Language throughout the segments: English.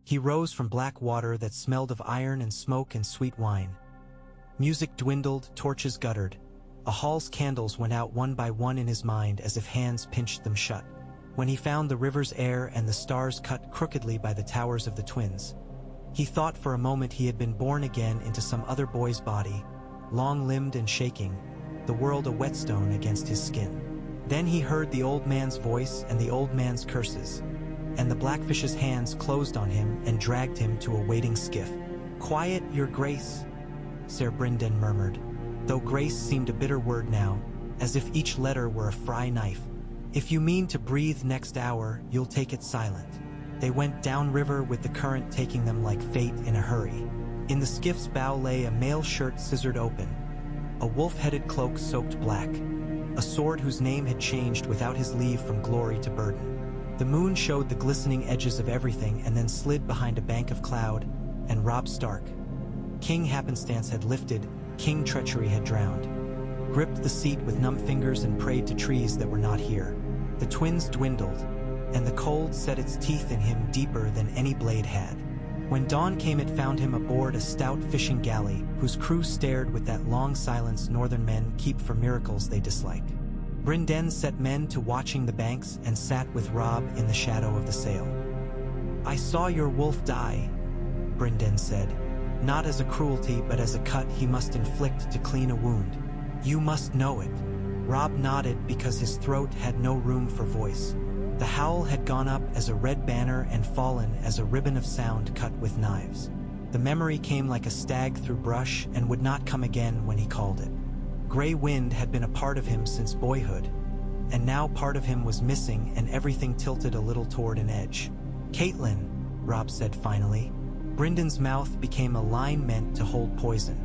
He rose from black water that smelled of iron and smoke and sweet wine. Music dwindled, torches guttered. A hall's candles went out one by one in his mind as if hands pinched them shut. When he found the river's air and the stars cut crookedly by the towers of the twins, he thought for a moment he had been born again into some other boy's body, long-limbed and shaking, the world a whetstone against his skin. Then he heard the old man's voice and the old man's curses, and the blackfish's hands closed on him and dragged him to a waiting skiff. "Quiet, your grace," Ser Brynden murmured, though grace seemed a bitter word now, as if each letter were a fry knife. "If you mean to breathe next hour, you'll take it silent." They went downriver with the current taking them like fate in a hurry. In the skiff's bow lay a mail shirt scissored open, a wolf-headed cloak soaked black, a sword whose name had changed without his leave from glory to burden. The moon showed the glistening edges of everything and then slid behind a bank of cloud, and Robb Stark. King Happenstance had lifted, King Treachery had drowned, gripped the seat with numb fingers and prayed to trees that were not here. The twins dwindled, and the cold set its teeth in him deeper than any blade had. When dawn came, it found him aboard a stout fishing galley whose crew stared with that long silence northern men keep for miracles they dislike. Brynden set men to watching the banks and sat with Robb in the shadow of the sail. "I saw your wolf die," Brynden said, "not as a cruelty but as a cut he must inflict to clean a wound. You must know it." Robb nodded because his throat had no room for voice. The howl had gone up as a red banner and fallen as a ribbon of sound cut with knives. The memory came like a stag through brush and would not come again when he called it. Gray wind had been a part of him since boyhood, and now part of him was missing and everything tilted a little toward an edge. "Caitlin," Robb said finally. Brynden's mouth became a line meant to hold poison.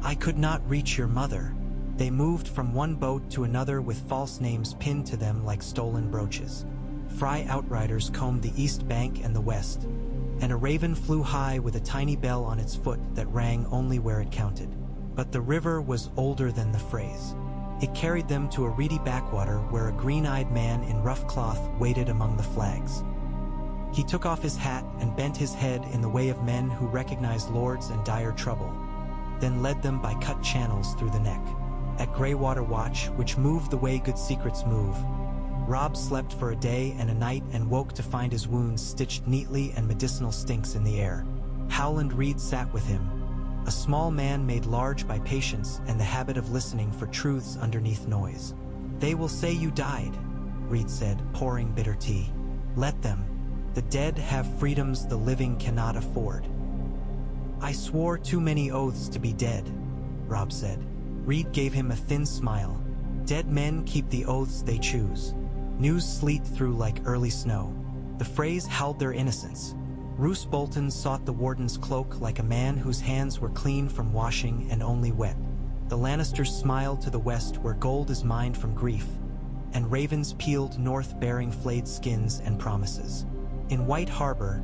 "I could not reach your mother." They moved from one boat to another with false names pinned to them like stolen brooches. Fry outriders combed the east bank and the west, and a raven flew high with a tiny bell on its foot that rang only where it counted. But the river was older than the phrase. It carried them to a reedy backwater where a green-eyed man in rough cloth waited among the flags. He took off his hat and bent his head in the way of men who recognized lords in dire trouble, then led them by cut channels through the neck. At Greywater Watch, which moved the way good secrets move, Robb slept for a day and a night and woke to find his wounds stitched neatly and medicinal stinks in the air. Howland Reed sat with him, a small man made large by patience and the habit of listening for truths underneath noise. "They will say you died," Reed said, pouring bitter tea. "Let them. The dead have freedoms the living cannot afford." "I swore too many oaths to be dead," Robb said. Reed gave him a thin smile. "Dead men keep the oaths they choose." News sleet through like early snow. The phrase held their innocence. Roose Bolton sought the warden's cloak like a man whose hands were clean from washing and only wet. The Lannisters smiled to the west where gold is mined from grief, and ravens peeled north bearing flayed skins and promises. In White Harbor,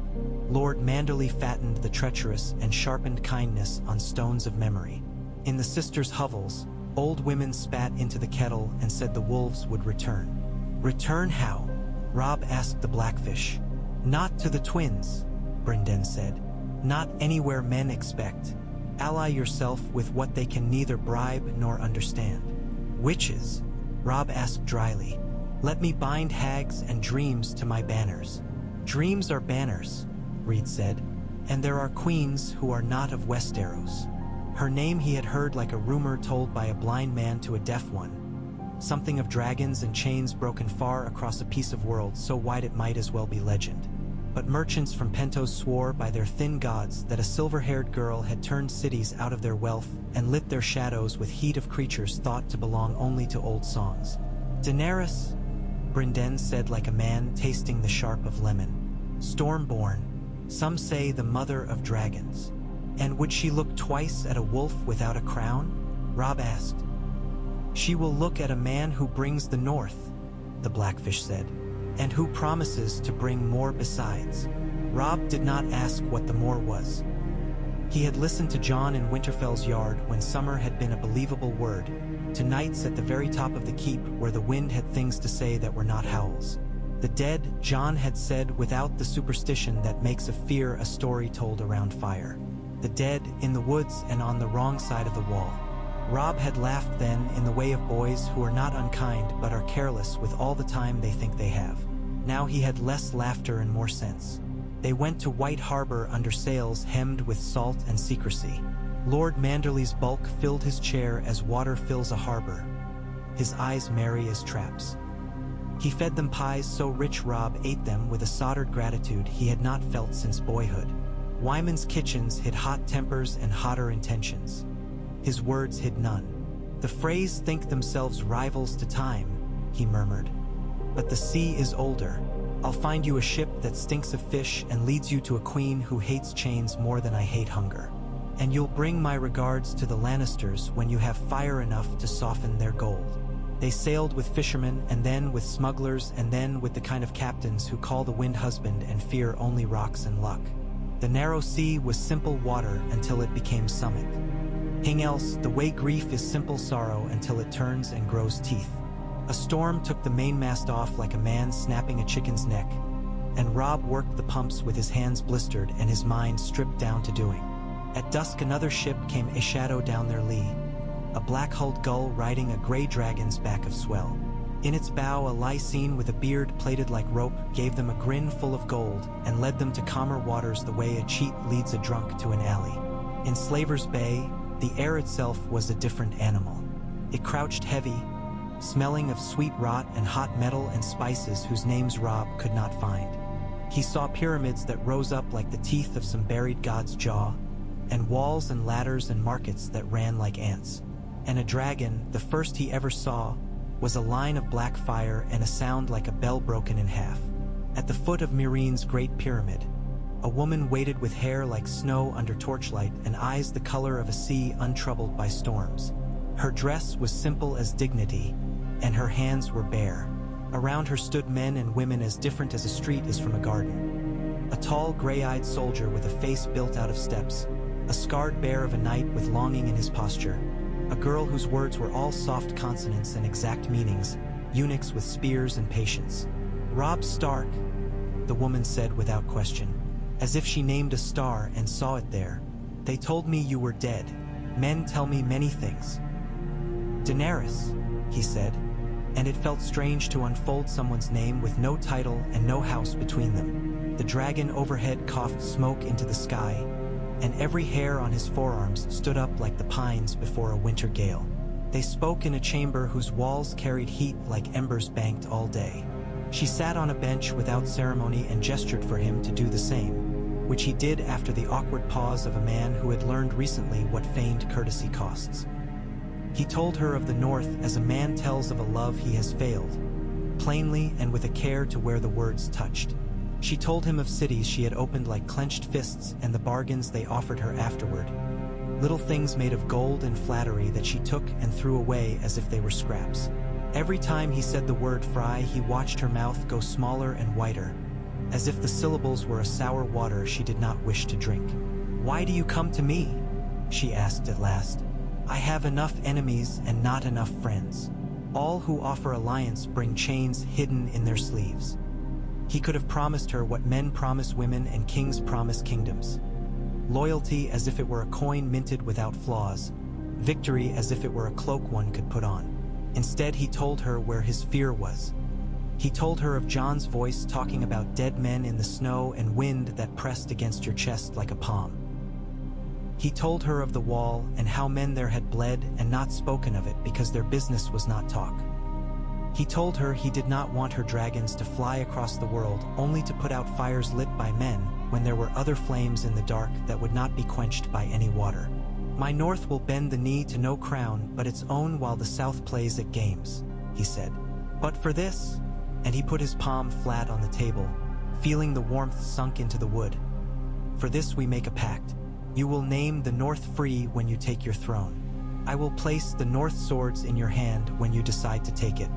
Lord Manderley fattened the treacherous and sharpened kindness on stones of memory. In the sisters' hovels, old women spat into the kettle and said the wolves would return. "Return how?" Robb asked the Blackfish. "Not to the twins," Brynden said. "Not anywhere men expect. Ally yourself with what they can neither bribe nor understand." "Witches?" Robb asked dryly. "Let me bind hags and dreams to my banners." "Dreams are banners," Reed said, "and there are queens who are not of Westeros." Her name he had heard like a rumor told by a blind man to a deaf one. Something of dragons and chains broken far across a piece of world so wide it might as well be legend. But merchants from Pentos swore by their thin gods that a silver-haired girl had turned cities out of their wealth and lit their shadows with heat of creatures thought to belong only to old songs. "Daenerys," Brynden said like a man tasting the sharp of lemon. "Stormborn, some say the mother of dragons." "And would she look twice at a wolf without a crown?" Robb asked. "She will look at a man who brings the north," the Blackfish said, "and who promises to bring more besides." Robb did not ask what the more was. He had listened to Jon in Winterfell's yard when summer had been a believable word, to nights at the very top of the keep where the wind had things to say that were not howls. The dead, John had said, without the superstition that makes of fear a story told around fire. The dead, in the woods and on the wrong side of the wall. Robb had laughed then in the way of boys who are not unkind but are careless with all the time they think they have. Now he had less laughter and more sense. They went to White Harbor under sails hemmed with salt and secrecy. Lord Manderley's bulk filled his chair as water fills a harbor, his eyes merry as traps. He fed them pies so rich Robb ate them with a soldered gratitude he had not felt since boyhood. Wyman's kitchens hid hot tempers and hotter intentions. His words hid none. The phrase "think themselves rivals to time," he murmured. But the sea is older. I'll find you a ship that stinks of fish and leads you to a queen who hates chains more than I hate hunger. And you'll bring my regards to the Lannisters when you have fire enough to soften their gold. They sailed with fishermen and then with smugglers and then with the kind of captains who call the wind husband and fear only rocks and luck. The narrow sea was simple water until it became summit. Hing else, the way grief is simple sorrow until it turns and grows teeth. A storm took the mainmast off like a man snapping a chicken's neck, and Robb worked the pumps with his hands blistered and his mind stripped down to doing. At dusk another ship came a shadow down their lee, a black-hulled gull riding a gray dragon's back of swell. In its bow a Lycene with a beard plaited like rope gave them a grin full of gold and led them to calmer waters the way a cheat leads a drunk to an alley. In Slaver's Bay, the air itself was a different animal. It crouched heavy, smelling of sweet rot and hot metal and spices whose names Robb could not find. He saw pyramids that rose up like the teeth of some buried god's jaw, and walls and ladders and markets that ran like ants. And a dragon, the first he ever saw, was a line of black fire and a sound like a bell broken in half. At the foot of Myreen's great pyramid, a woman waited with hair like snow under torchlight and eyes the color of a sea untroubled by storms. Her dress was simple as dignity, and her hands were bare. Around her stood men and women as different as a street is from a garden. A tall, gray-eyed soldier with a face built out of steps, a scarred bear of a knight with longing in his posture, a girl whose words were all soft consonants and exact meanings, eunuchs with spears and patience. "Robb Stark," the woman said without question, as if she named a star and saw it there. "They told me you were dead. Men tell me many things." "Daenerys," he said, and it felt strange to unfold someone's name with no title and no house between them. The dragon overhead coughed smoke into the sky, and every hair on his forearms stood up like the pines before a winter gale. They spoke in a chamber whose walls carried heat like embers banked all day. She sat on a bench without ceremony and gestured for him to do the same, which he did after the awkward pause of a man who had learned recently what feigned courtesy costs. He told her of the North as a man tells of a love he has failed, plainly and with a care to where the words touched. She told him of cities she had opened like clenched fists and the bargains they offered her afterward, little things made of gold and flattery that she took and threw away as if they were scraps. Every time he said the word fry, he watched her mouth go smaller and whiter, as if the syllables were a sour water she did not wish to drink. "Why do you come to me?" she asked at last. "I have enough enemies and not enough friends. All who offer alliance bring chains hidden in their sleeves." He could have promised her what men promise women and kings promise kingdoms. Loyalty as if it were a coin minted without flaws, victory as if it were a cloak one could put on. Instead, he told her where his fear was. He told her of Jon's voice talking about dead men in the snow and wind that pressed against your chest like a palm. He told her of the wall and how men there had bled and not spoken of it because their business was not talk. He told her he did not want her dragons to fly across the world only to put out fires lit by men when there were other flames in the dark that would not be quenched by any water. "My north will bend the knee to no crown but its own while the south plays at games," he said. "But for this," and he put his palm flat on the table, feeling the warmth sunk into the wood, "for this we make a pact. You will name the north free when you take your throne. I will place the north swords in your hand when you decide to take it.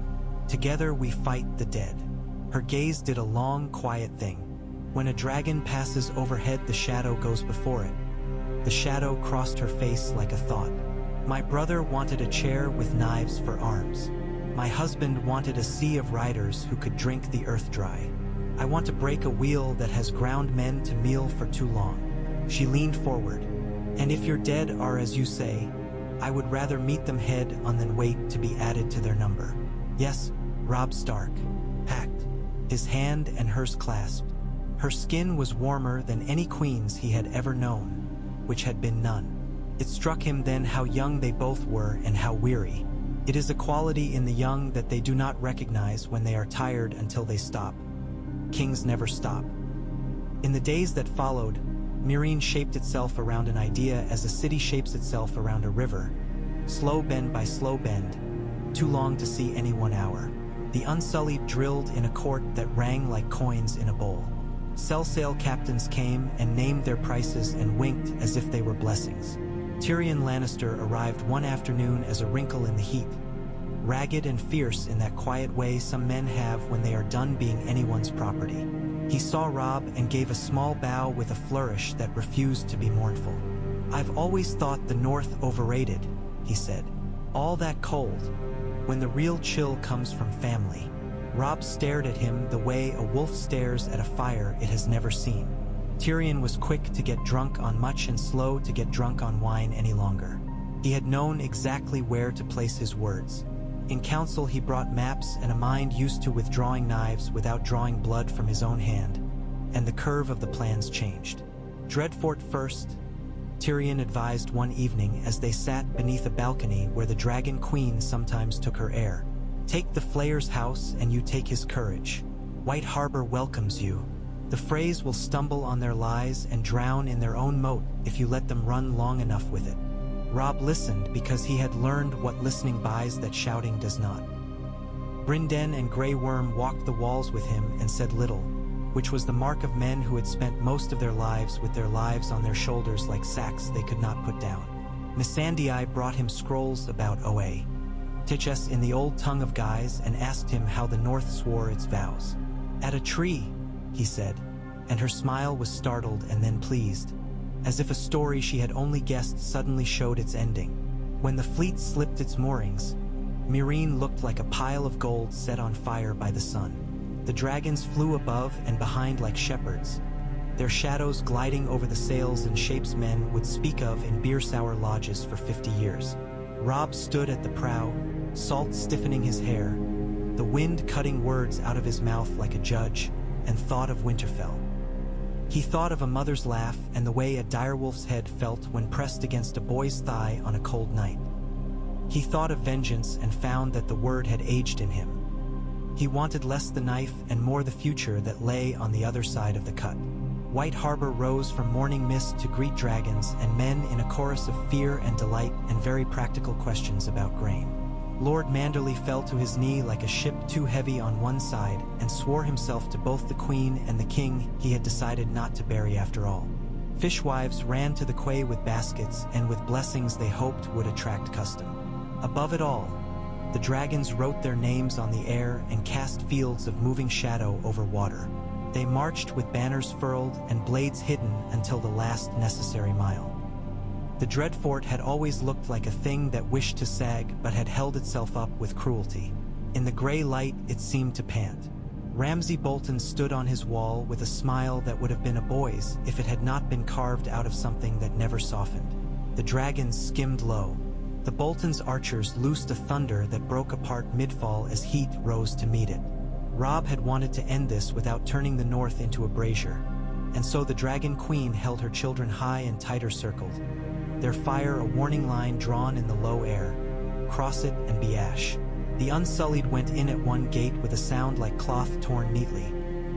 Together we fight the dead." Her gaze did a long, quiet thing. When a dragon passes overhead, the shadow goes before it. The shadow crossed her face like a thought. "My brother wanted a chair with knives for arms. My husband wanted a sea of riders who could drink the earth dry. I want to break a wheel that has ground men to meal for too long. She leaned forward. And if your dead are as you say, I would rather meet them head on than wait to be added to their number. Yes, Robb Stark. Pact. His hand and hers clasped. Her skin was warmer than any queen's he had ever known, which had been none. It struck him then how young they both were and how weary. It is a quality in the young that they do not recognize when they are tired until they stop. Kings never stop. In the days that followed, Meereen shaped itself around an idea as a city shapes itself around a river, slow bend by slow bend, too long to see any 1 hour. The Unsullied drilled in a court that rang like coins in a bowl. Sell-sail captains came and named their prices and winked as if they were blessings. Tyrion Lannister arrived one afternoon as a wrinkle in the heat, ragged and fierce in that quiet way some men have when they are done being anyone's property. He saw Robb and gave a small bow with a flourish that refused to be mournful. I've always thought the North overrated, he said. All that cold, when the real chill comes from family. Robb stared at him the way a wolf stares at a fire it has never seen. Tyrion was quick to get drunk on much and slow to get drunk on wine any longer. He had known exactly where to place his words. In council he brought maps and a mind used to withdrawing knives without drawing blood from his own hand, and the curve of the plans changed. Dreadfort first, Tyrion advised one evening as they sat beneath a balcony where the Dragon Queen sometimes took her air. Take the Flayer's house and you take his courage. White Harbor welcomes you. The Freys will stumble on their lies and drown in their own moat if you let them run long enough with it. Robb listened because he had learned what listening buys that shouting does not. Brynden and Grey Worm walked the walls with him and said little, which was the mark of men who had spent most of their lives with their lives on their shoulders like sacks they could not put down. Missandei brought him scrolls about Oa. Tichess in the old tongue of guys and asked him how the North swore its vows. At a tree, he said, and her smile was startled and then pleased, as if a story she had only guessed suddenly showed its ending. When the fleet slipped its moorings, Meereen looked like a pile of gold set on fire by the sun. The dragons flew above and behind like shepherds, their shadows gliding over the sails in shapes men would speak of in beer-sour lodges for 50 years. Robb stood at the prow, salt stiffening his hair, the wind cutting words out of his mouth like a judge, and thought of Winterfell. He thought of a mother's laugh and the way a direwolf's head felt when pressed against a boy's thigh on a cold night. He thought of vengeance and found that the word had aged in him. He wanted less the knife and more the future that lay on the other side of the cut. White Harbor rose from morning mist to greet dragons and men in a chorus of fear and delight and very practical questions about grain. Lord Manderly fell to his knee like a ship too heavy on one side and swore himself to both the queen and the king he had decided not to bury after all. Fishwives ran to the quay with baskets and with blessings they hoped would attract custom. Above it all, the dragons wrote their names on the air and cast fields of moving shadow over water. They marched with banners furled and blades hidden until the last necessary mile. The Dreadfort had always looked like a thing that wished to sag but had held itself up with cruelty. In the gray light it seemed to pant. Ramsay Bolton stood on his wall with a smile that would have been a boy's if it had not been carved out of something that never softened. The dragons skimmed low. The Bolton's archers loosed a thunder that broke apart mid-fall as heat rose to meet it. Robb had wanted to end this without turning the North into a brazier, and so the Dragon Queen held her children high and tighter circled, their fire a warning line drawn in the low air. Cross it and be ash. The Unsullied went in at one gate with a sound like cloth torn neatly.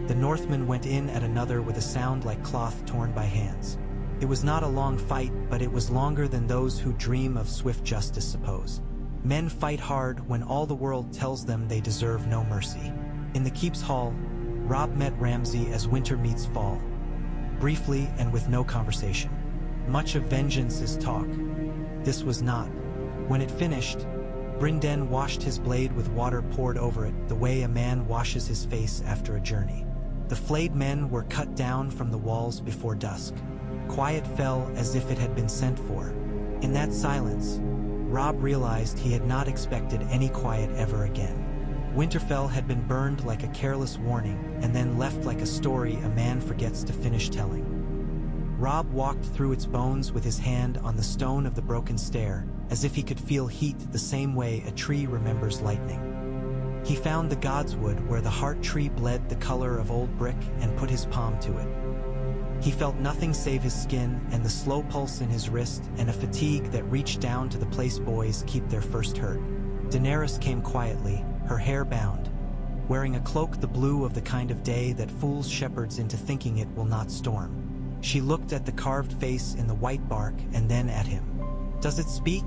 The Northmen went in at another with a sound like cloth torn by hands. It was not a long fight, but it was longer than those who dream of swift justice suppose. Men fight hard when all the world tells them they deserve no mercy. In the Keep's hall, Robb met Ramsay as winter meets fall, briefly and with no conversation. Much of vengeance is talk. This was not. When it finished, Brynden washed his blade with water poured over it the way a man washes his face after a journey. The flayed men were cut down from the walls before dusk. Quiet fell as if it had been sent for. In that silence, Robb realized he had not expected any quiet ever again. Winterfell had been burned like a careless warning, and then left like a story a man forgets to finish telling. Robb walked through its bones with his hand on the stone of the broken stair, as if he could feel heat the same way a tree remembers lightning. He found the godswood where the heart tree bled the color of old brick and put his palm to it. He felt nothing save his skin and the slow pulse in his wrist and a fatigue that reached down to the place boys keep their first hurt. Daenerys came quietly, her hair bound, wearing a cloak the blue of the kind of day that fools shepherds into thinking it will not storm. She looked at the carved face in the white bark and then at him. "Does it speak?"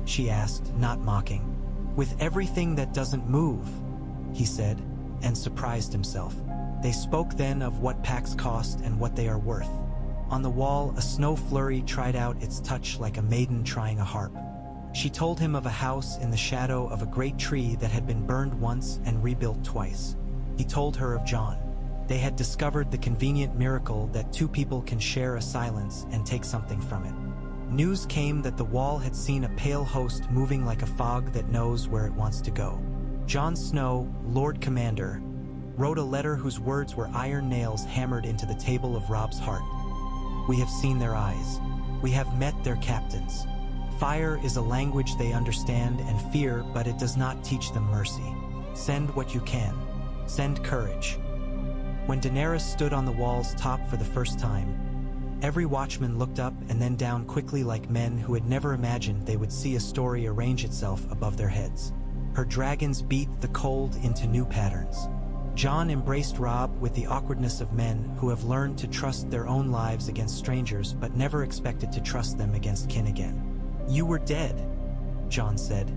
she asked, not mocking. "With everything that doesn't move," he said, and surprised himself. They spoke then of what pacts cost and what they are worth. On the wall, a snow flurry tried out its touch like a maiden trying a harp. She told him of a house in the shadow of a great tree that had been burned once and rebuilt twice. He told her of Jon. They had discovered the convenient miracle that two people can share a silence and take something from it. News came that the wall had seen a pale host moving like a fog that knows where it wants to go. Jon Snow, Lord Commander, wrote a letter whose words were iron nails hammered into the table of Robb's heart. "We have seen their eyes. We have met their captains. Fire is a language they understand and fear, but it does not teach them mercy. Send what you can. Send courage." When Daenerys stood on the wall's top for the first time, every watchman looked up and then down quickly like men who had never imagined they would see a story arrange itself above their heads. Her dragons beat the cold into new patterns. Jon embraced Robb with the awkwardness of men who have learned to trust their own lives against strangers but never expected to trust them against kin again. "You were dead," Jon said,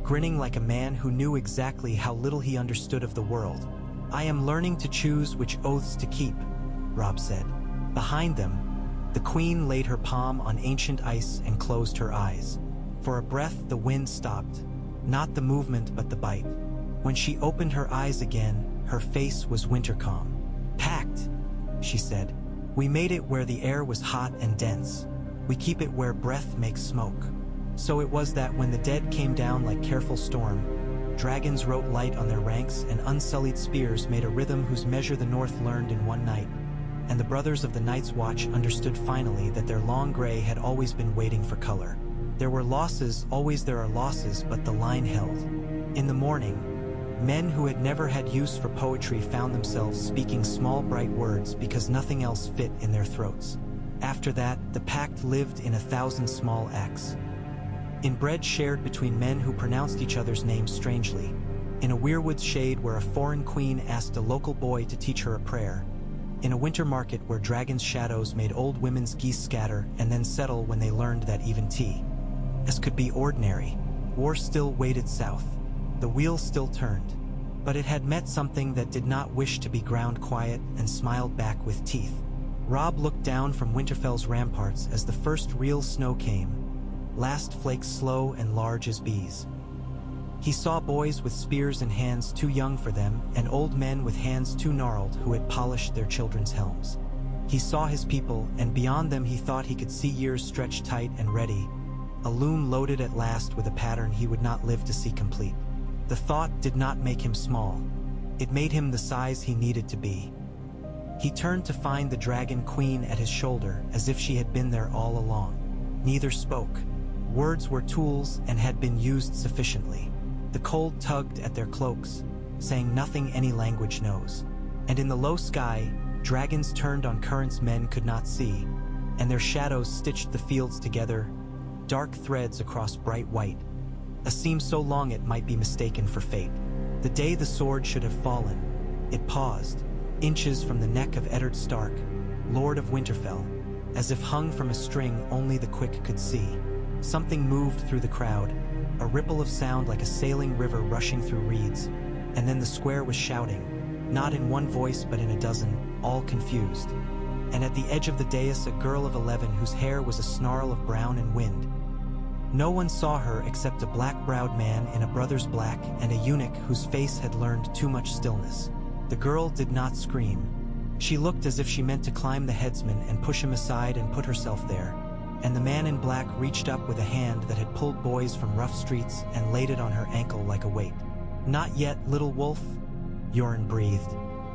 grinning like a man who knew exactly how little he understood of the world. "I am learning to choose which oaths to keep," Robb said. Behind them, the queen laid her palm on ancient ice and closed her eyes. For a breath the wind stopped, not the movement but the bite. When she opened her eyes again, her face was winter calm. "Pact," she said. "We made it where the air was hot and dense. We keep it where breath makes smoke." So it was that when the dead came down like careful storm, dragons wrote light on their ranks and unsullied spears made a rhythm whose measure the North learned in one night, and the brothers of the Night's Watch understood finally that their long gray had always been waiting for color. There were losses, always there are losses, but the line held. In the morning, men who had never had use for poetry found themselves speaking small bright words because nothing else fit in their throats. After that, the pact lived in 1,000 small acts. In bread shared between men who pronounced each other's names strangely, in a weirwood's shade where a foreign queen asked a local boy to teach her a prayer, in a winter market where dragons' shadows made old women's geese scatter and then settle when they learned that even tea, as could be ordinary, war still waited south. The wheel still turned, but it had met something that did not wish to be ground quiet and smiled back with teeth. Robb looked down from Winterfell's ramparts as the first real snow came, last flakes slow and large as bees. He saw boys with spears in hands too young for them and old men with hands too gnarled who had polished their children's helms. He saw his people, and beyond them he thought he could see years stretched tight and ready, a loom loaded at last with a pattern he would not live to see complete. The thought did not make him small. It made him the size he needed to be. He turned to find the dragon queen at his shoulder as if she had been there all along. Neither spoke. Words were tools and had been used sufficiently. The cold tugged at their cloaks, saying nothing any language knows. And in the low sky, dragons turned on currents men could not see, and their shadows stitched the fields together, dark threads across bright white, a seam so long it might be mistaken for fate. The day the sword should have fallen, it paused, inches from the neck of Eddard Stark, Lord of Winterfell, as if hung from a string only the quick could see. Something moved through the crowd, a ripple of sound like a sailing river rushing through reeds, and then the square was shouting, not in one voice but in a dozen, all confused. And at the edge of the dais a girl of 11 whose hair was a snarl of brown and wind. No one saw her except a black-browed man in a brother's black and a eunuch whose face had learned too much stillness. The girl did not scream. She looked as if she meant to climb the headsman and push him aside and put herself there, and the man in black reached up with a hand that had pulled boys from rough streets and laid it on her ankle like a weight. "Not yet, little wolf," Yoren breathed,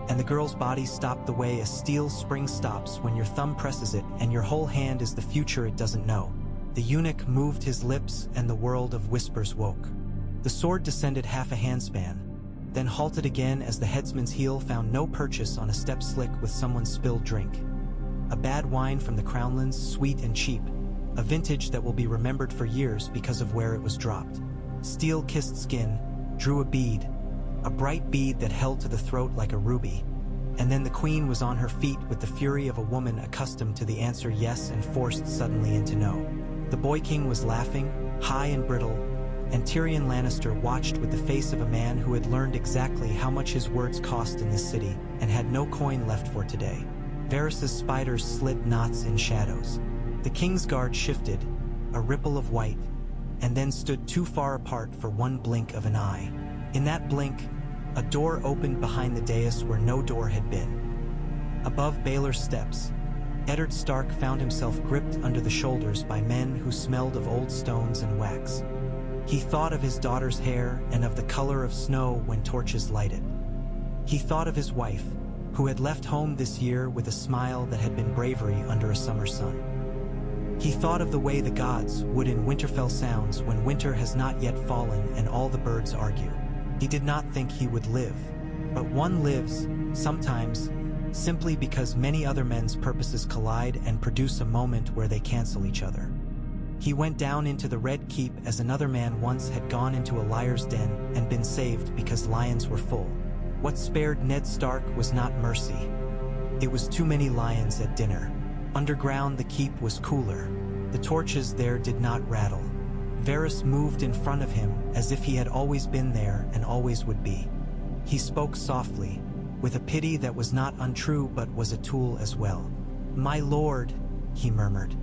and the girl's body stopped the way a steel spring stops when your thumb presses it and your whole hand is the future it doesn't know. The eunuch moved his lips and the world of whispers woke. The sword descended half a handspan, then halted again as the headsman's heel found no purchase on a step slick with someone's spilled drink. A bad wine from the Crownlands, sweet and cheap, a vintage that will be remembered for years because of where it was dropped. Steel-kissed skin drew a bead, a bright bead that held to the throat like a ruby, and then the queen was on her feet with the fury of a woman accustomed to the answer yes and forced suddenly into no. The boy king was laughing, high and brittle, and Tyrion Lannister watched with the face of a man who had learned exactly how much his words cost in this city and had no coin left for today. Varys' spiders slid knots in shadows. The king's guard shifted, a ripple of white, and then stood too far apart for one blink of an eye. In that blink, a door opened behind the dais where no door had been. Above Baelor's steps, Eddard Stark found himself gripped under the shoulders by men who smelled of old stones and wax. He thought of his daughter's hair and of the color of snow when torches lighted. He thought of his wife, who had left home this year with a smile that had been bravery under a summer sun. He thought of the way the gods would in Winterfell sounds when winter has not yet fallen and all the birds argue. He did not think he would live, but one lives, sometimes, simply because many other men's purposes collide and produce a moment where they cancel each other. He went down into the Red Keep as another man once had gone into a liar's den and been saved because lions were full. What spared Ned Stark was not mercy. It was too many lions at dinner. Underground the keep was cooler. The torches there did not rattle. Varys moved in front of him as if he had always been there and always would be. He spoke softly, with a pity that was not untrue but was a tool as well. "My lord," he murmured.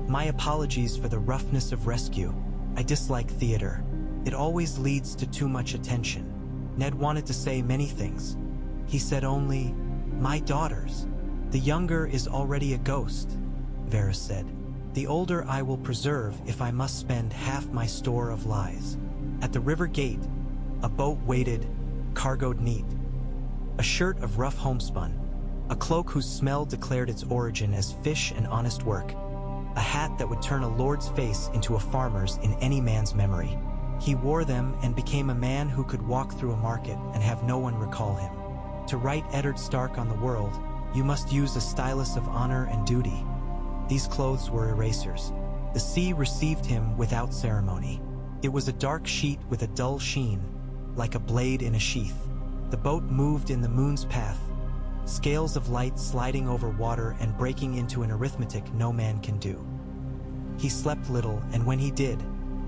"My apologies for the roughness of rescue. I dislike theater. It always leads to too much attention." Ned wanted to say many things. He said only, "My daughters." "The younger is already a ghost," Varys said. "The older I will preserve if I must spend half my store of lies." At the river gate, a boat waited, cargoed neat. A shirt of rough homespun, a cloak whose smell declared its origin as fish and honest work, a hat that would turn a lord's face into a farmer's in any man's memory. He wore them and became a man who could walk through a market and have no one recall him. To write Eddard Stark on the world, you must use a stylus of honor and duty. These clothes were erasers. The sea received him without ceremony. It was a dark sheet with a dull sheen, like a blade in a sheath. The boat moved in the moon's path, scales of light sliding over water and breaking into an arithmetic no man can do. He slept little, and when he did,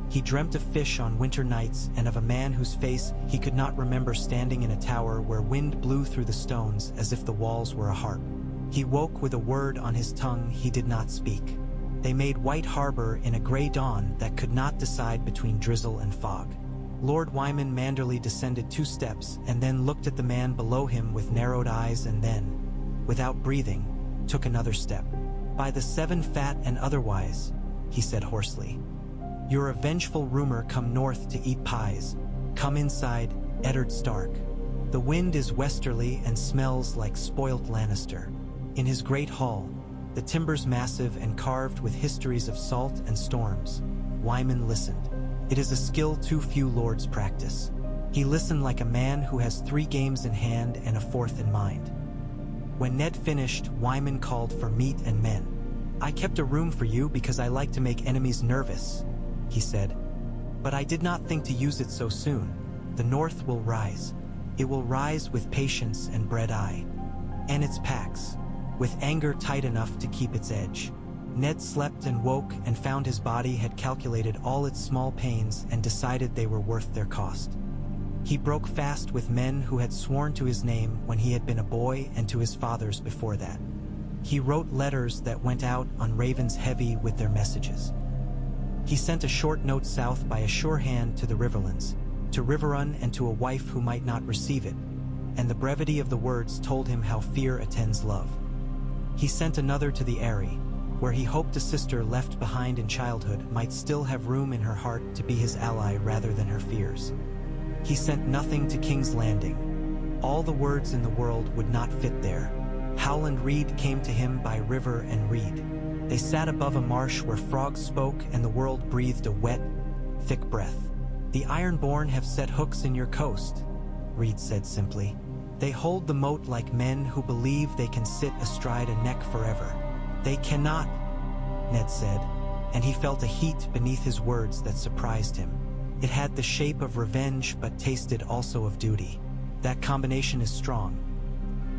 he dreamt of fish on winter nights and of a man whose face he could not remember standing in a tower where wind blew through the stones as if the walls were a harp. He woke with a word on his tongue he did not speak. They made White Harbor in a gray dawn that could not decide between drizzle and fog. Lord Wyman Manderley descended 2 steps and then looked at the man below him with narrowed eyes and then, without breathing, took another step. "By the 7 fat and otherwise," he said hoarsely. "You're a vengeful rumor come north to eat pies. Come inside, Eddard Stark. The wind is westerly and smells like spoilt Lannister." In his great hall, the timbers massive and carved with histories of salt and storms, Wyman listened. It is a skill too few lords practice. He listened like a man who has 3 games in hand and a 4th in mind. When Ned finished, Wyman called for meat and men. "I kept a room for you because I like to make enemies nervous," he said. "But I did not think to use it so soon. The North will rise. It will rise with patience and bread-eye. And its packs, with anger tight enough to keep its edge." Ned slept and woke and found his body had calculated all its small pains and decided they were worth their cost. He broke fast with men who had sworn to his name when he had been a boy and to his father's before that. He wrote letters that went out on ravens heavy with their messages. He sent a short note south by a sure hand to the Riverlands, to Riverrun and to a wife who might not receive it, and the brevity of the words told him how fear attends love. He sent another to the Eyrie, where he hoped a sister left behind in childhood might still have room in her heart to be his ally rather than her fears. He sent nothing to King's Landing. All the words in the world would not fit there. Howland Reed came to him by river and reed. They sat above a marsh where frogs spoke and the world breathed a wet, thick breath. "The Ironborn have set hooks in your coast," Reed said simply. "They hold the moat like men who believe they can sit astride a neck forever." "They cannot," Ned said, and he felt a heat beneath his words that surprised him. It had the shape of revenge but tasted also of duty. That combination is strong.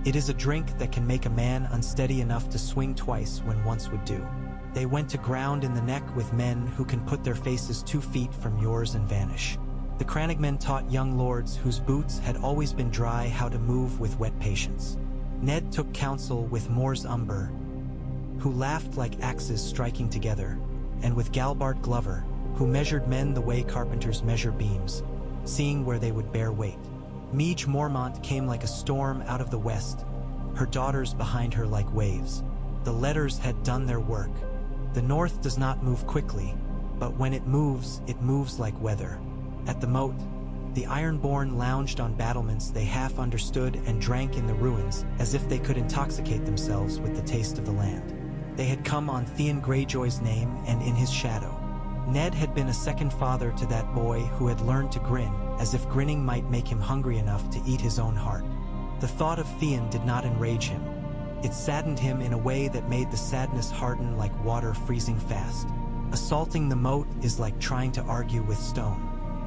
It is a drink that can make a man unsteady enough to swing twice when once would do. They went to ground in the neck with men who can put their faces 2 feet from yours and vanish. The Crannogmen taught young lords whose boots had always been dry how to move with wet patience. Ned took counsel with Mors Umber, who laughed like axes striking together, and with Galbart Glover, who measured men the way carpenters measure beams, seeing where they would bear weight. Meege Mormont came like a storm out of the west, her daughters behind her like waves. The letters had done their work. The north does not move quickly, but when it moves like weather. At the moat, the Ironborn lounged on battlements they half understood and drank in the ruins as if they could intoxicate themselves with the taste of the land. They had come on Theon Greyjoy's name and in his shadow. Ned had been a second father to that boy who had learned to grin, as if grinning might make him hungry enough to eat his own heart. The thought of Theon did not enrage him. It saddened him in a way that made the sadness harden like water freezing fast. Assaulting the moat is like trying to argue with stone.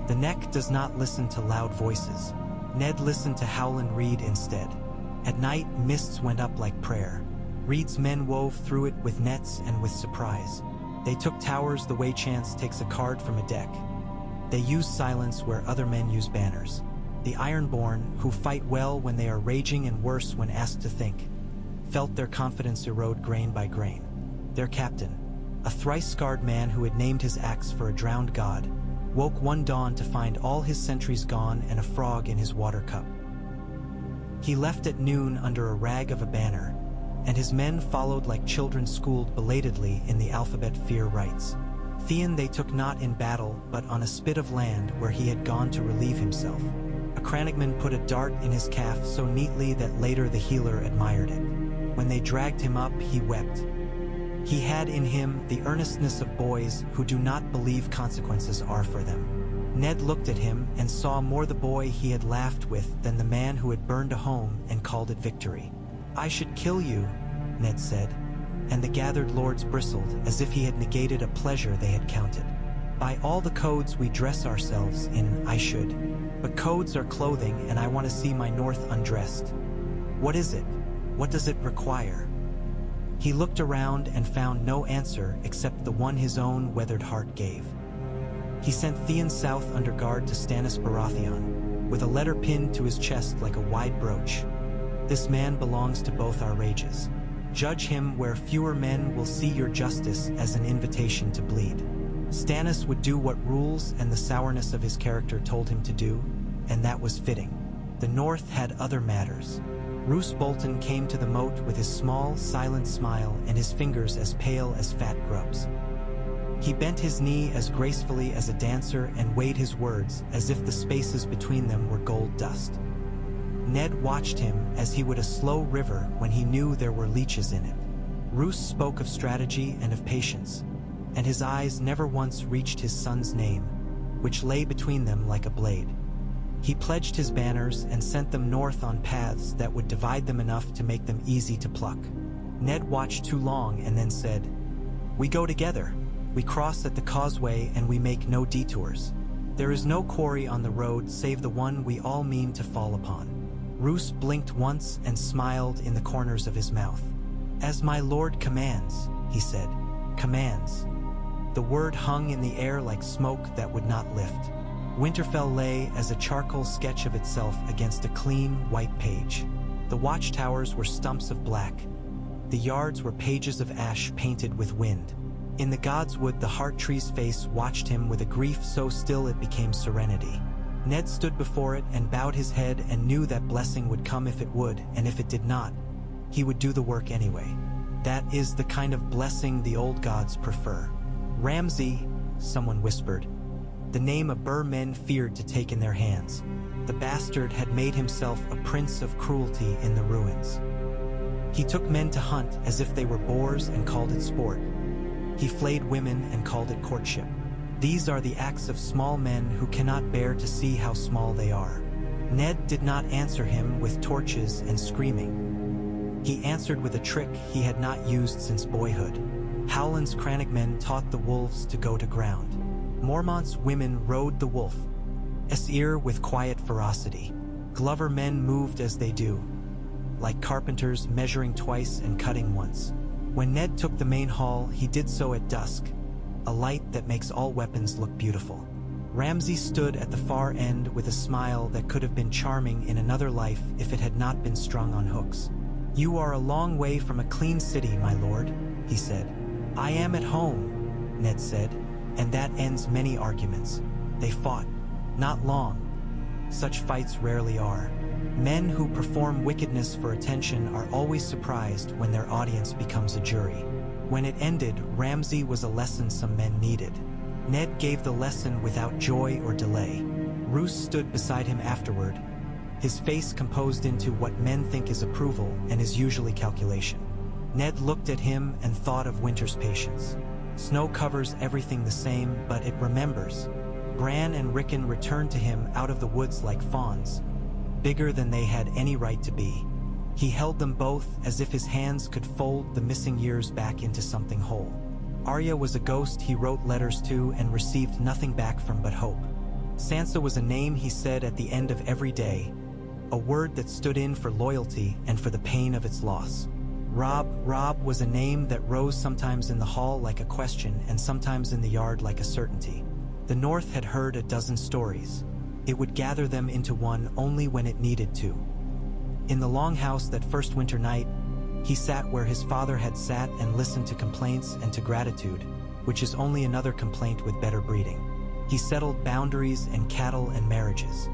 The neck does not listen to loud voices. Ned listened to Howland Reed instead. At night, mists went up like prayer. Reed's men wove through it with nets and with surprise. They took towers the way chance takes a card from a deck. They use silence where other men use banners. The Ironborn, who fight well when they are raging and worse when asked to think, felt their confidence erode grain by grain. Their captain, a thrice-scarred man who had named his axe for a drowned god, woke one dawn to find all his sentries gone and a frog in his water cup. He left at noon under a rag of a banner, and his men followed like children schooled belatedly in the alphabet fear rites. Theon they took not in battle, but on a spit of land where he had gone to relieve himself. A Crannogman put a dart in his calf so neatly that later the healer admired it. When they dragged him up, he wept. He had in him the earnestness of boys who do not believe consequences are for them. Ned looked at him and saw more the boy he had laughed with than the man who had burned a home and called it victory. "I should kill you," Ned said, and the gathered lords bristled as if he had negated a pleasure they had counted. "By all the codes we dress ourselves in, I should. But codes are clothing and I want to see my north undressed. What is it? What does it require?" He looked around and found no answer except the one his own weathered heart gave. He sent Theon south under guard to Stannis Baratheon, with a letter pinned to his chest like a wide brooch. "This man belongs to both our rages. Judge him where fewer men will see your justice as an invitation to bleed." Stannis would do what rules and the sourness of his character told him to do, and that was fitting. The North had other matters. Roose Bolton came to the moat with his small, silent smile and his fingers as pale as fat grubs. He bent his knee as gracefully as a dancer and weighed his words as if the spaces between them were gold dust. Ned watched him as he would a slow river when he knew there were leeches in it. Roose spoke of strategy and of patience, and his eyes never once reached his son's name, which lay between them like a blade. He pledged his banners and sent them north on paths that would divide them enough to make them easy to pluck. Ned watched too long and then said, "We go together. We cross at the causeway and we make no detours. There is no quarry on the road save the one we all mean to fall upon." Roose blinked once and smiled in the corners of his mouth. "As my lord commands," he said. "Commands." The word hung in the air like smoke that would not lift. Winterfell lay as a charcoal sketch of itself against a clean, white page. The watchtowers were stumps of black. The yards were pages of ash painted with wind. In the Godswood, the heart tree's face watched him with a grief so still it became serenity. Ned stood before it and bowed his head and knew that blessing would come if it would, and if it did not, he would do the work anyway. That is the kind of blessing the old gods prefer. Ramsay, someone whispered, the name Abur men feared to take in their hands. The bastard had made himself a prince of cruelty in the ruins. He took men to hunt as if they were boars and called it sport. He flayed women and called it courtship. These are the acts of small men who cannot bear to see how small they are. Ned did not answer him with torches and screaming. He answered with a trick he had not used since boyhood. Howland's crannogmen taught the wolves to go to ground. Mormont's women rode the wolf, Essos with quiet ferocity. Glover men moved as they do, like carpenters measuring twice and cutting once. When Ned took the main hall, he did so at dusk, a light that makes all weapons look beautiful. Ramsay stood at the far end with a smile that could have been charming in another life if it had not been strung on hooks. "You are a long way from a clean city, my lord," he said. "I am at home," Ned said, "and that ends many arguments." They fought. Not long. Such fights rarely are. Men who perform wickedness for attention are always surprised when their audience becomes a jury. When it ended, Ramsay was a lesson some men needed. Ned gave the lesson without joy or delay. Roose stood beside him afterward, his face composed into what men think is approval and is usually calculation. Ned looked at him and thought of winter's patience. Snow covers everything the same, but it remembers. Bran and Rickon returned to him out of the woods like fawns, bigger than they had any right to be. He held them both as if his hands could fold the missing years back into something whole. Arya was a ghost he wrote letters to and received nothing back from but hope. Sansa was a name he said at the end of every day, a word that stood in for loyalty and for the pain of its loss. Robb was a name that rose sometimes in the hall like a question and sometimes in the yard like a certainty. The North had heard a dozen stories. It would gather them into one only when it needed to. In the longhouse that first winter night, he sat where his father had sat and listened to complaints and to gratitude, which is only another complaint with better breeding. He settled boundaries and cattle and marriages.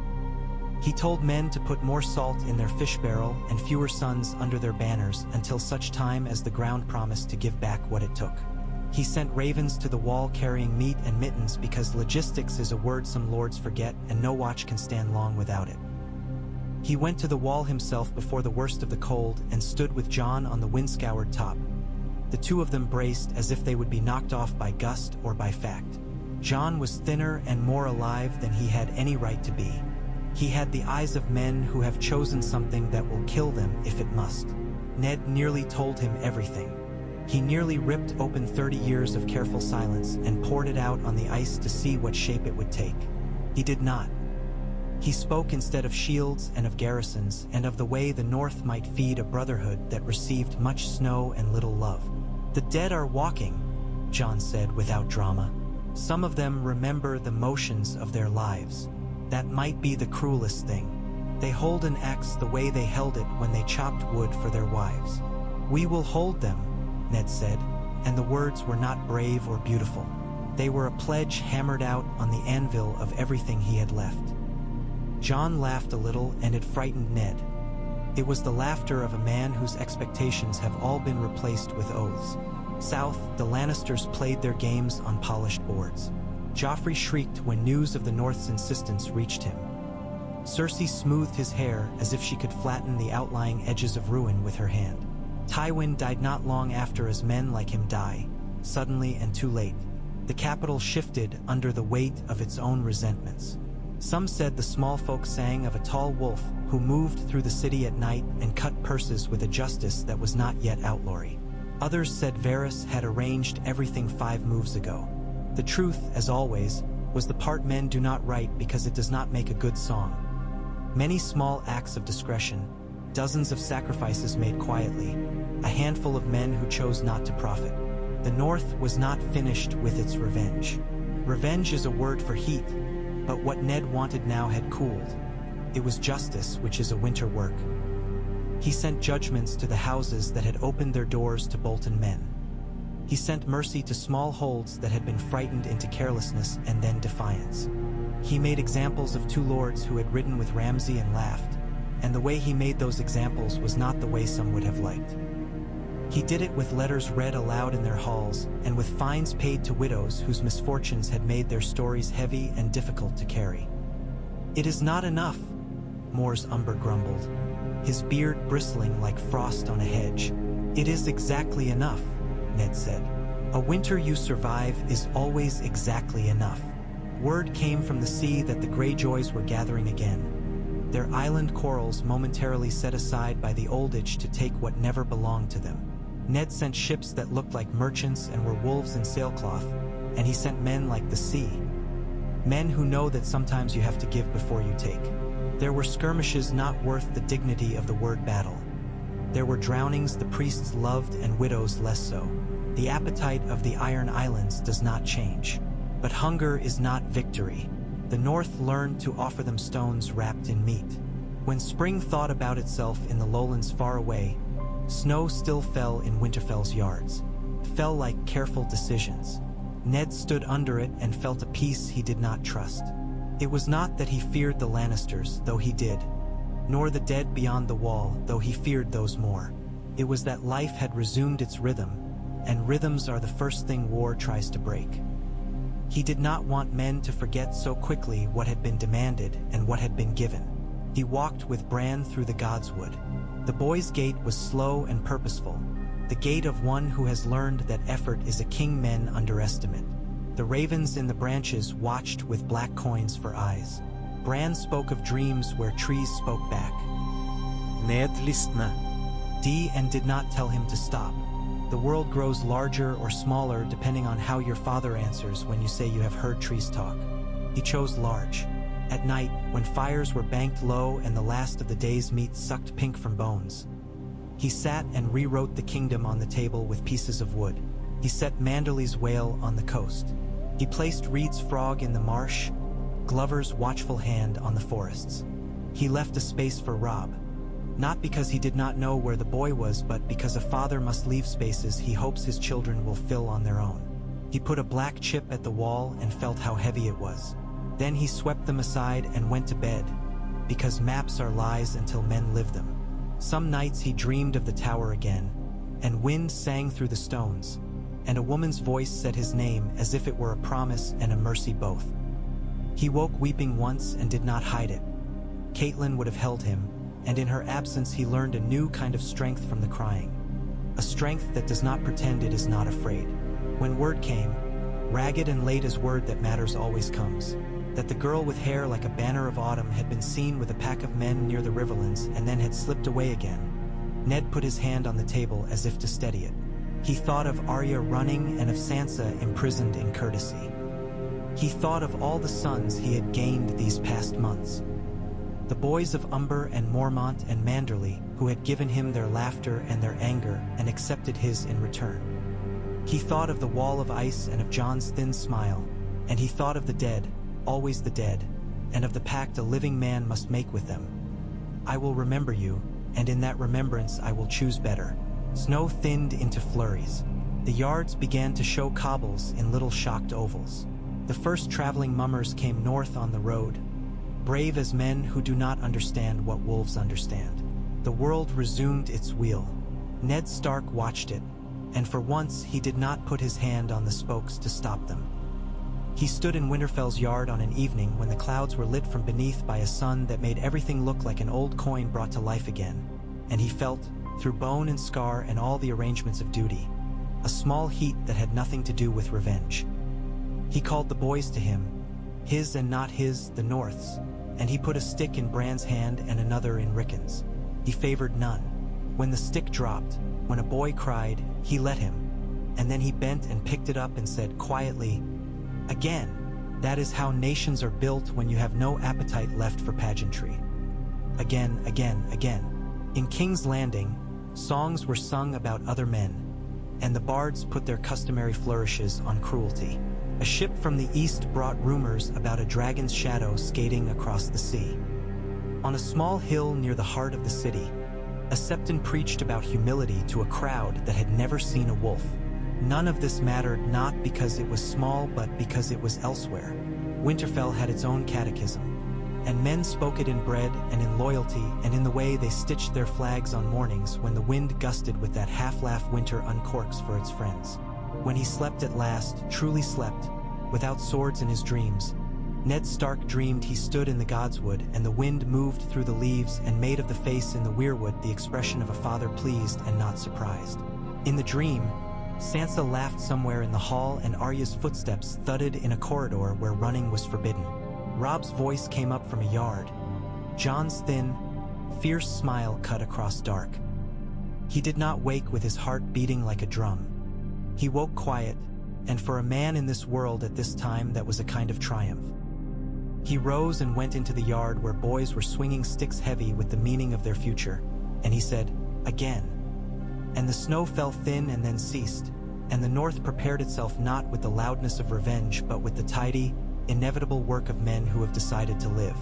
He told men to put more salt in their fish barrel and fewer sons under their banners until such time as the ground promised to give back what it took. He sent ravens to the wall carrying meat and mittens because logistics is a word some lords forget and no watch can stand long without it. He went to the wall himself before the worst of the cold and stood with Jon on the wind-scoured top. The two of them braced as if they would be knocked off by gust or by fact. Jon was thinner and more alive than he had any right to be. He had the eyes of men who have chosen something that will kill them if it must. Ned nearly told him everything. He nearly ripped open 30 years of careful silence and poured it out on the ice to see what shape it would take. He did not. He spoke instead of shields and of garrisons and of the way the North might feed a brotherhood that received much snow and little love. "The dead are walking," Jon said without drama. "Some of them remember the motions of their lives. That might be the cruelest thing. They hold an axe the way they held it when they chopped wood for their wives." "We will hold them," Ned said, and the words were not brave or beautiful. They were a pledge hammered out on the anvil of everything he had left. Jon laughed a little, and it frightened Ned. It was the laughter of a man whose expectations have all been replaced with oaths. South, the Lannisters played their games on polished boards. Joffrey shrieked when news of the North's insistence reached him. Cersei smoothed his hair as if she could flatten the outlying edges of ruin with her hand. Tywin died not long after as men like him die, suddenly and too late. The capital shifted under the weight of its own resentments. Some said the small folk sang of a tall wolf who moved through the city at night and cut purses with a justice that was not yet outlawry. Others said Varys had arranged everything 5 moves ago. The truth, as always, was the part men do not write because it does not make a good song. Many small acts of discretion, dozens of sacrifices made quietly, a handful of men who chose not to profit. The North was not finished with its revenge. Revenge is a word for heat, but what Ned wanted now had cooled. It was justice, which is a winter work. He sent judgments to the houses that had opened their doors to Bolton men. He sent mercy to small holds that had been frightened into carelessness and then defiance. He made examples of 2 lords who had ridden with Ramsay and laughed, and the way he made those examples was not the way some would have liked. He did it with letters read aloud in their halls, and with fines paid to widows whose misfortunes had made their stories heavy and difficult to carry. "It is not enough," Mors Umber grumbled, his beard bristling like frost on a hedge. "It is exactly enough," Ned said. "A winter you survive is always exactly enough." Word came from the sea that the Greyjoys were gathering again, their island corals momentarily set aside by the oldage to take what never belonged to them. Ned sent ships that looked like merchants and were wolves in sailcloth, and he sent men like the sea. Men who know that sometimes you have to give before you take. There were skirmishes not worth the dignity of the word battle. There were drownings the priests loved and widows less so. The appetite of the Iron Islands does not change. But hunger is not victory. The North learned to offer them stones wrapped in meat. When spring thought about itself in the lowlands far away, snow still fell in Winterfell's yards. Fell like careful decisions. Ned stood under it and felt a peace he did not trust. It was not that he feared the Lannisters, though he did, nor the dead beyond the wall, though he feared those more. It was that life had resumed its rhythm, and rhythms are the first thing war tries to break. He did not want men to forget so quickly what had been demanded and what had been given. He walked with Bran through the Godswood. The boy's gait was slow and purposeful, the gait of one who has learned that effort is a king men underestimate. The ravens in the branches watched with black coins for eyes. Bran spoke of dreams where trees spoke back. Ned lyssnade. And did not tell him to stop. The world grows larger or smaller depending on how your father answers when you say you have heard trees talk. He chose large. At night, when fires were banked low and the last of the day's meat sucked pink from bones, he sat and rewrote the kingdom on the table with pieces of wood. He set Manderley's whale on the coast. He placed Reed's frog in the marsh, Glover's watchful hand on the forests. He left a space for Robb. Not because he did not know where the boy was, but because a father must leave spaces he hopes his children will fill on their own. He put a black chip at the wall and felt how heavy it was. Then he swept them aside and went to bed, because maps are lies until men live them. Some nights he dreamed of the tower again, and wind sang through the stones, and a woman's voice said his name as if it were a promise and a mercy both. He woke weeping once and did not hide it. Catelyn would have held him, and in her absence he learned a new kind of strength from the crying. A strength that does not pretend it is not afraid. When word came, ragged and late as word that matters always comes, that the girl with hair like a banner of autumn had been seen with a pack of men near the Riverlands and then had slipped away again, Ned put his hand on the table as if to steady it. He thought of Arya running and of Sansa imprisoned in courtesy. He thought of all the sons he had gained these past months. The boys of Umber and Mormont and Manderley, who had given him their laughter and their anger and accepted his in return. He thought of the wall of ice and of Jon's thin smile, and he thought of the dead, always the dead, and of the pact a living man must make with them. I will remember you, and in that remembrance I will choose better. Snow thinned into flurries. The yards began to show cobbles in little shocked ovals. The first traveling mummers came north on the road, brave as men who do not understand what wolves understand. The world resumed its wheel. Ned Stark watched it, and for once he did not put his hand on the spokes to stop them. He stood in Winterfell's yard on an evening when the clouds were lit from beneath by a sun that made everything look like an old coin brought to life again, and he felt, through bone and scar and all the arrangements of duty, a small heat that had nothing to do with revenge. He called the boys to him, his and not his, the North's, and he put a stick in Bran's hand and another in Rickon's. He favored none. When the stick dropped, when a boy cried, he let him, and then he bent and picked it up and said quietly, "Again, that is how nations are built when you have no appetite left for pageantry." Again, again, again. In King's Landing, songs were sung about other men, and the bards put their customary flourishes on cruelty. A ship from the east brought rumors about a dragon's shadow skating across the sea. On a small hill near the heart of the city, a septon preached about humility to a crowd that had never seen a wolf. None of this mattered, not because it was small but because it was elsewhere. Winterfell had its own catechism. And men spoke it in bread and in loyalty and in the way they stitched their flags on mornings when the wind gusted with that half-laugh winter uncorks for its friends. When he slept at last, truly slept, without swords in his dreams, Ned Stark dreamed he stood in the godswood and the wind moved through the leaves and made of the face in the weirwood the expression of a father pleased and not surprised. In the dream, Sansa laughed somewhere in the hall and Arya's footsteps thudded in a corridor where running was forbidden. Robb's voice came up from a yard. Jon's thin, fierce smile cut across dark. He did not wake with his heart beating like a drum. He woke quiet, and for a man in this world at this time that was a kind of triumph. He rose and went into the yard where boys were swinging sticks heavy with the meaning of their future, and he said, "Again." And the snow fell thin and then ceased, and the north prepared itself not with the loudness of revenge but with the tidy, inevitable work of men who have decided to live.